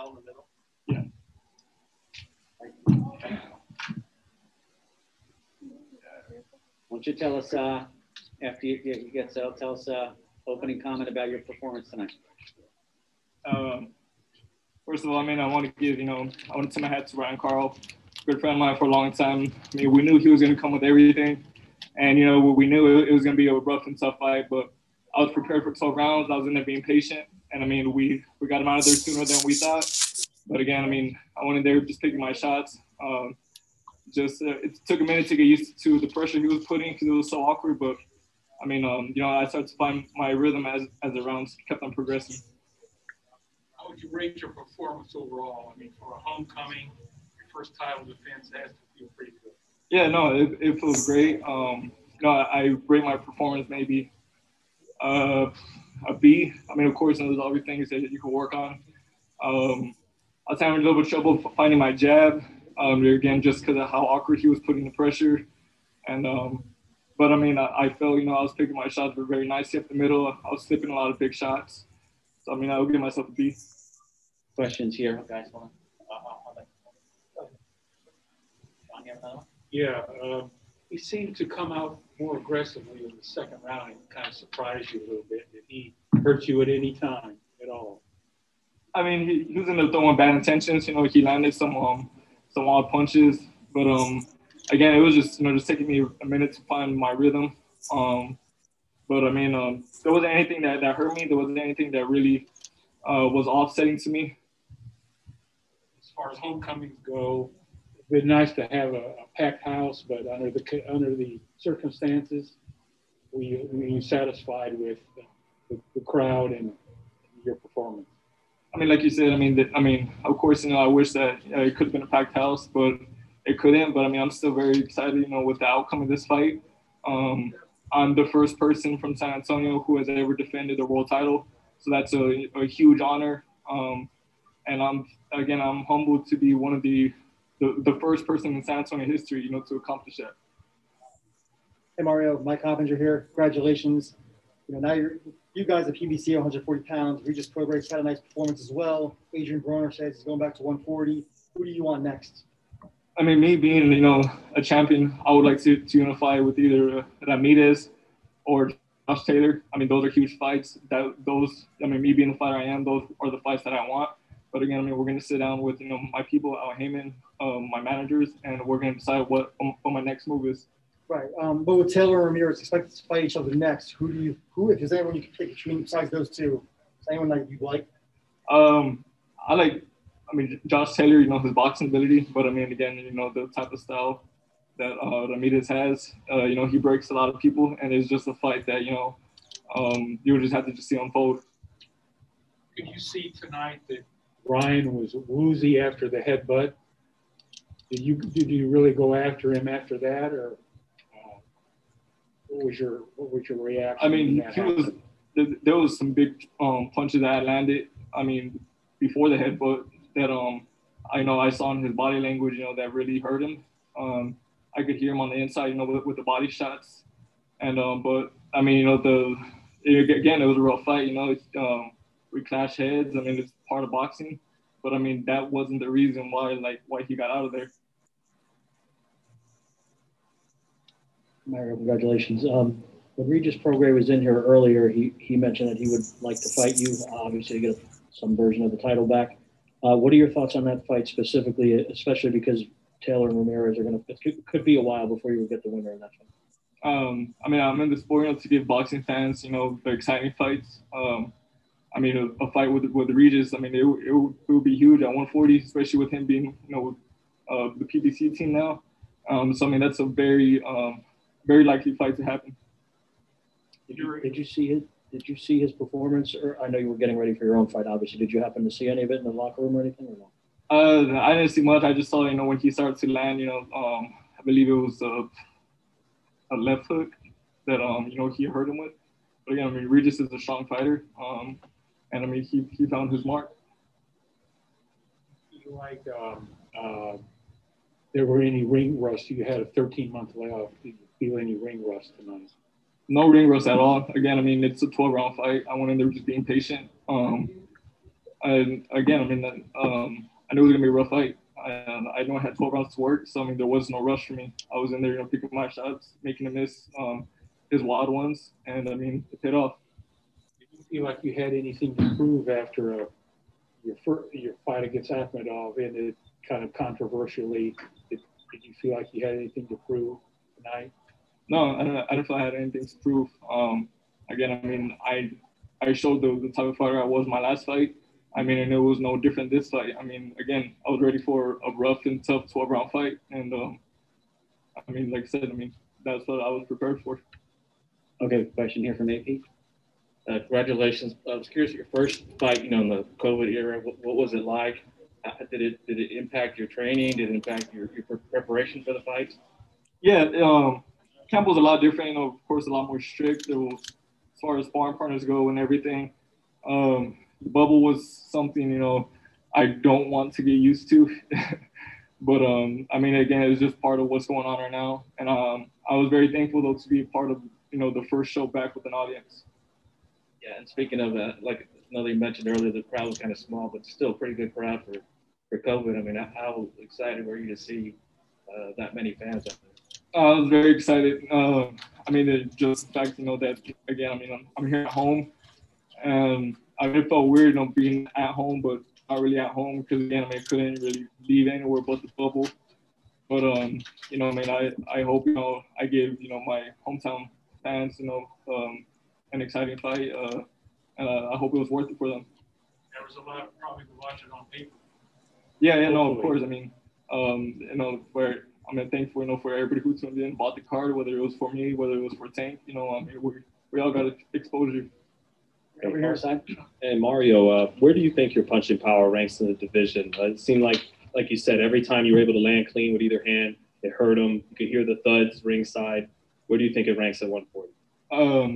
style in the middle. Yeah. Why don't you tell us, after you get settled, tell us opening comment about your performance tonight. First of all, I mean, I want to give, I want to tip my hat to Ryan Carl, good friend of mine for a long time. I mean, we knew he was going to come with everything. And, we knew it was going to be a rough and tough fight, but I was prepared for 12 rounds. I was in there being patient. And, I mean, we got him out of there sooner than we thought. But, again, I mean, I went in there just picking my shots. It took a minute to get used to the pressure he was putting because it was so awkward. But, I mean, I started to find my rhythm as the rounds kept on progressing. How would you rate your performance overall? I mean, for a homecoming, your first title defense has to feel pretty good. Yeah, no, it feels great. I rate my performance maybe a B. I mean, of course, there's other things that you can work on. I was having a little bit of trouble finding my jab. Again, just because of how awkward he was putting the pressure. And but I mean, I felt I was picking my shots were very nicely up the middle. I was slipping a lot of big shots. So I mean, I would give myself a B. Questions here, guys? Yeah, he seemed to come out more aggressively in the second round and kind of surprised you a little bit. Did he hurt you at any time at all? I mean, he was in there throwing bad intentions. He landed some odd punches, but again, it was just just taking me a minute to find my rhythm. But I mean, there wasn't anything that hurt me. There wasn't anything that really was offsetting to me. As far as homecomings go, it's been nice to have a packed house, but under the circumstances, were you satisfied with the crowd and your performance? I mean, like you said, I mean, of course, I wish that it could have been a packed house, but it couldn't. But I mean, I'm still very excited, with the outcome of this fight. I'm the first person from San Antonio who has ever defended a world title, so that's a huge honor. And I'm humbled to be one of the first person in San Antonio history, to accomplish that. Hey Mario, Mike Hoppinger here. Congratulations. Now you guys at PBC are 140 pounds. Regis Prograis had a nice performance as well. Adrian Broner says he's going back to 140. Who do you want next? I mean, me being, a champion, I would like to unify with either Ramirez or Josh Taylor. I mean, those are huge fights. Me being the fighter I am, those are the fights that I want. But again, I mean, we're going to sit down with, my people, Al Heyman, my managers, and we're going to decide what my next move is. Right. But with Taylor and Ramirez expected to fight each other next, who, if there's anyone you can pick between besides those two, is anyone that you like? Josh Taylor, his boxing ability, but I mean, again, the type of style that Ramirez has, he breaks a lot of people, and it's just a fight that, you would just have to just see unfold. Could you see tonight that Ryan was woozy after the headbutt? Did you really go after him after that, or what was your reaction? I mean, there was some big punches that I landed. I mean, before the headbutt that I saw in his body language, that really hurt him. I could hear him on the inside, with the body shots, and but I mean, again, it was a real fight. We clashed heads. I mean, it's part of boxing, but I mean, that wasn't the reason why he got out of there. Mario, congratulations. When Regis Prograis was in here earlier, he mentioned that he would like to fight you, obviously to get some version of the title back. What are your thoughts on that fight specifically, especially because Taylor and Ramirez it could be a while before you would get the winner in that fight? I mean, I'm in the sport to give boxing fans, the exciting fights. I mean, a fight with Regis, I mean, it would be huge at 140, especially with him being, with the PBC team now. So I mean, that's a very likely fight to happen. Did you see his performance? Or I know you were getting ready for your own fight, obviously. Did you happen to see any of it in the locker room or anything, or no? I didn't see much. I just saw, when he started to land, I believe it was a left hook that he hurt him with. But again, I mean, Regis is a strong fighter, and I mean, he found his mark. Like there were any ring rust? You had a 13-month layoff. Did you feel any ring rust tonight? No ring rust at all. Again, I mean, it's a 12-round fight. I went in there just being patient. And again, I mean, I knew it was gonna be a rough fight. I know I had 12 rounds to work, so I mean, there was no rush for me. I was in there, picking my shots, making him miss his wild ones, and I mean, it paid off. Did you feel like you had anything to prove after your fight against Akhmedov ended kind of controversially? Did you feel like you had anything to prove tonight? No, I don't feel I had anything to prove. Again, I mean, I showed the type of fighter I was my last fight. I mean, and it was no different this fight. I mean, again, I was ready for a rough and tough 12-round fight. And, I mean, like I said, I mean, that's what I was prepared for. Okay, question here from AP. Congratulations. I was curious, your first fight, in the COVID era, what was it like? Did it impact your training? Did it impact your preparation for the fights? Yeah, camp was a lot different. Of course, a lot more strict. There was, as far as sparring partners go and everything. Bubble was something, I don't want to get used to. But, I mean, again, it's just part of what's going on right now. And I was very thankful, though, to be part of, the first show back with an audience. Yeah, and speaking of, like another you mentioned earlier, the crowd was kind of small, but still a pretty good crowd for COVID. I mean, how excited were you to see that many fans out there? I was very excited. I mean, just the fact, that, again, I mean, I'm here at home. And I mean, it felt weird, being at home, but not really at home because, again, I mean, I couldn't really leave anywhere but the bubble. But, I mean, I hope, I give, my hometown fans, an exciting fight. And I hope it was worth it for them. There was a lot probably to watch it on paper. Yeah, no, of course. I mean, where I'm thankful, for everybody who tuned in, bought the card, whether it was for me, whether it was for Tank. I mean, we all got exposure. Over here, side. And Mario, where do you think your punching power ranks in the division? It seemed like you said, every time you were able to land clean with either hand, it hurt him. You could hear the thuds ringside. Where do you think it ranks at 140?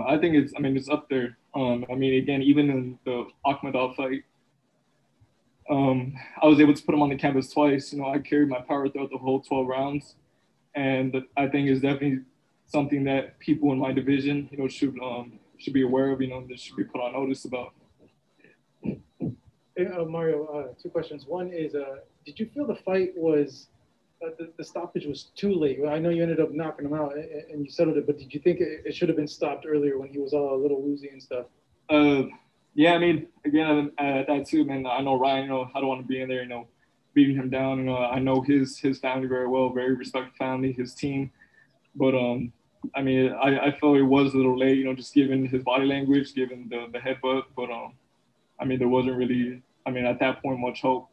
I think it's up there. I mean, again, even in the Akhmedov fight, I was able to put him on the canvas twice. I carried my power throughout the whole 12 rounds. And I think it's definitely something that people in my division, should be aware of, that should be put on notice about. Hey, Mario, two questions. One is, did you feel the fight was, the stoppage was too late? I know you ended up knocking him out and you settled it, but did you think it should have been stopped earlier when he was all a little woozy and stuff? Yeah, I mean, again, that too, man. I know Ryan, I don't want to be in there, beating him down. I know his family very well, very respectful family, his team. But, I mean, I felt it was a little late, just given his body language, given the headbutt. But, I mean, there wasn't really, at that point, much hope.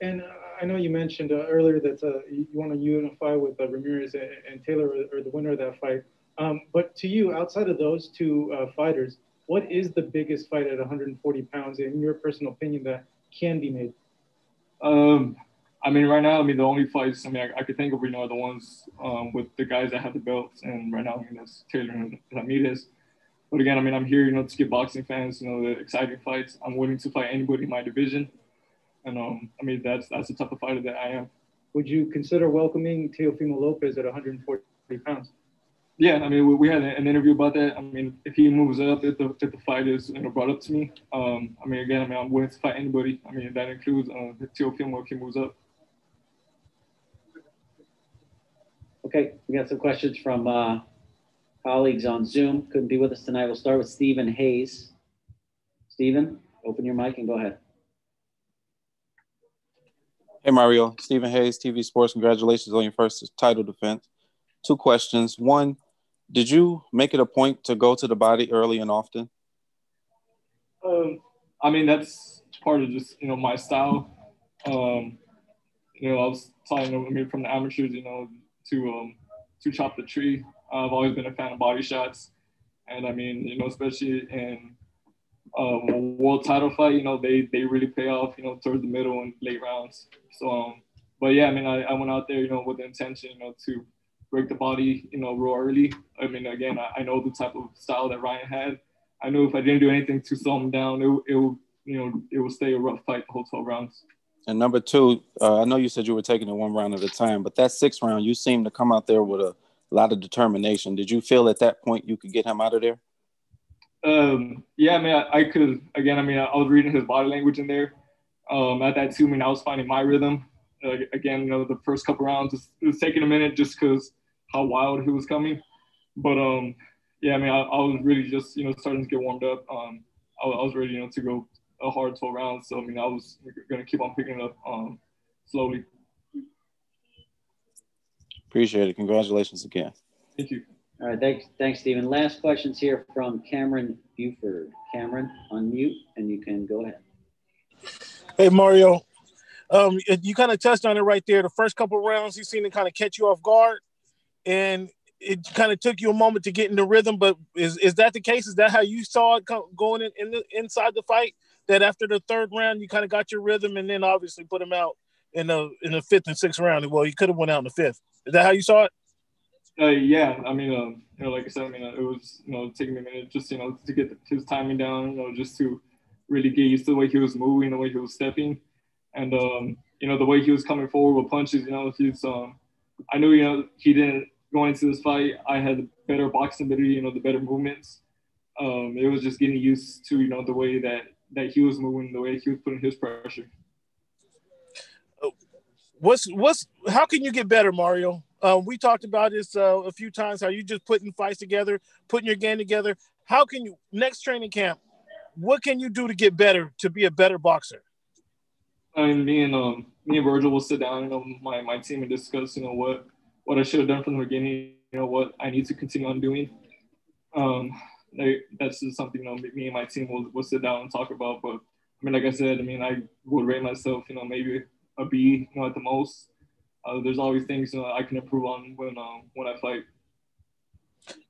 And I know you mentioned earlier that you want to unify with Ramirez and Taylor or the winner of that fight. But to you, outside of those two fighters, what is the biggest fight at 140 pounds, in your personal opinion, that can be made? I mean, right now, the only fights, I could think of, are the ones with the guys that have the belts. And right now, that's Taylor and Ramirez. But again, I'm here, to give boxing fans, the exciting fights. I'm willing to fight anybody in my division. And, that's the type of fighter that I am. Would you consider welcoming Teofimo Lopez at 140 pounds? Yeah, we had an interview about that. If he moves up, if the fight is brought up to me, again, I'm willing to fight anybody. That includes Teofimo if he moves up. Okay, we got some questions from colleagues on Zoom. Couldn't be with us tonight. We'll start with Stephen Hayes. Stephen, open your mic and go ahead. Hey, Mario. Stephen Hayes, TV Sports. Congratulations on your first title defense. Two questions. One, did you make it a point to go to the body early and often? That's part of just, my style. I was talking, from the amateurs, to chop the tree. I've always been a fan of body shots. And especially in world title fight, they really pay off, towards the middle and late rounds. So, but yeah, I went out there, with the intention, to break the body, real early. Again, I know the type of style that Ryan had. I knew if I didn't do anything to slow him down, it would stay a rough fight the whole 12 rounds. And number two, I know you said you were taking it one round at a time, but that sixth round, you seemed to come out there with a lot of determination. Did you feel at that point you could get him out of there? Yeah, I mean, I could, again, I mean, I was reading his body language in there. At that too, I mean, I was finding my rhythm. Again, the first couple rounds, it was taking a minute just because how wild he was coming. But yeah, I mean, I was really just, starting to get warmed up. I was ready, to go a hard 12 rounds. So, I mean, I was going to keep on picking it up slowly. Appreciate it. Congratulations again. Thank you. All right, thanks, Stephen. Last questions here from Cameron Buford. Cameron, unmute, and you can go ahead. Hey, Mario. You kind of touched on it right there. The first couple of rounds, he seemed to kind of catch you off guard, and it kind of took you a moment to get in the rhythm. But is that the case? Is that how you saw it going inside the fight? That after the third round, you kind of got your rhythm, and then obviously put him out in the fifth and sixth round. Well, you could have went out in the fifth. Is that how you saw it? Yeah, I mean, like I said, I mean, it was, taking me a minute just, to get his timing down, just to really get used to the way he was moving, the way he was stepping, and the way he was coming forward with punches. He's, I knew, he didn't go into this fight. I had the better boxing ability, the better movements. It was just getting used to, the way that he was moving, the way he was putting his pressure. How can you get better, Mario? We talked about this a few times, how you just putting fights together, putting your game together. How can you, next training camp, what can you do to get better, to be a better boxer? I mean, me and Virgil will sit down, my team, and discuss, what I should have done from the beginning, what I need to continue on doing. That's just something, me and my team will sit down and talk about. But, I mean, like I said, I mean, I would rate myself, maybe a B, at the most. There's always things I can improve on when I fight.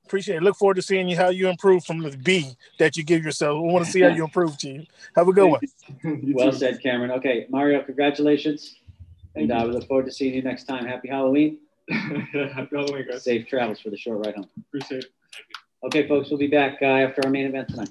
Appreciate it. Look forward to seeing how you improve from the B that you give yourself. We want to see how you improve, team. Have a good one. Well said, Cameron. Okay, Mario, congratulations. And we look forward to seeing you next time. Happy Halloween. Happy Halloween, guys. Safe travels for the short ride home. Appreciate it. Okay, folks, we'll be back after our main event tonight.